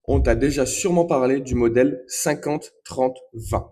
On t'a déjà sûrement parlé du modèle 50-30-20.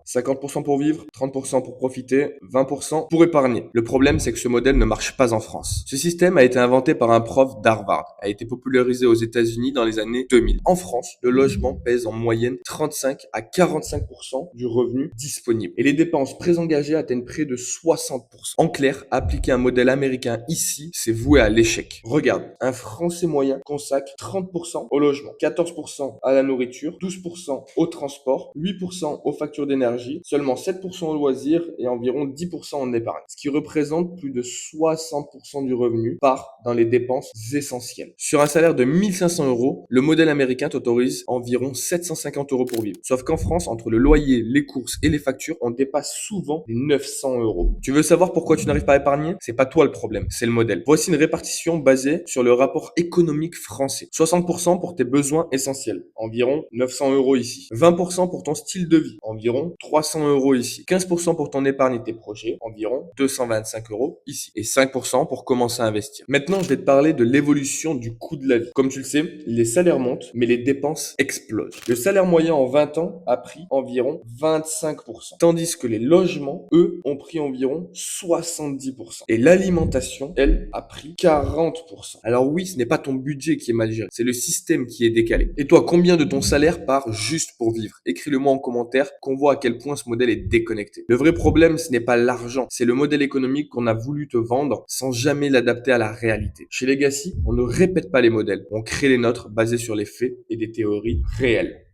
50% pour vivre, 30% pour profiter, 20% pour épargner. Le problème, c'est que ce modèle ne marche pas en France. Ce système a été inventé par un prof d'Harvard, a été popularisé aux États-Unis dans les années 2000. En France, le logement pèse en moyenne 35 à 45% du revenu disponible. Et les dépenses présengagées atteignent près de 60%. En clair, appliquer un modèle américain ici, c'est voué à l'échec. Regarde, un Français moyen consacre 30% au logement, 14% à la nourriture, 12% au transport, 8% aux factures d'énergie, seulement 7% aux loisirs et environ 10% en épargne. Ce qui représente plus de 60% du revenu part dans les dépenses essentielles. Sur un salaire de 1500 euros, le modèle américain t'autorise environ 750 euros pour vivre. Sauf qu'en France, entre le loyer, les courses et les factures, on dépasse souvent les 900 euros. Tu veux savoir pourquoi tu n'arrives pas à épargner? C'est pas toi le problème, c'est le modèle. Voici une répartition basée sur le rapport économique français. 60% pour tes besoins essentiels, environ 900 euros ici. 20% pour ton style de vie, environ 300 euros ici. 15% pour ton épargne et tes projets, environ 225 euros ici. Et 5% pour commencer à investir. Maintenant, je vais te parler de l'évolution du coût de la vie. Comme tu le sais, les salaires montent, mais les dépenses explosent. Le salaire moyen en 20 ans a pris environ 25%, tandis que les logements, eux, ont pris environ 70%. Et l'alimentation, elle, a pris 40%. Alors oui, ce n'est pas ton budget qui est mal géré, c'est le système qui est décalé. Et toi, combien de ton salaire part juste pour vivre? Écris-le moi en commentaire qu'on voit à quel point ce modèle est déconnecté. Le vrai problème, ce n'est pas l'argent, c'est le modèle économique qu'on a voulu te vendre sans jamais l'adapter à la réalité. Chez Legacy, on ne répète pas les modèles, on crée les nôtres basés sur les faits et des théories réelles.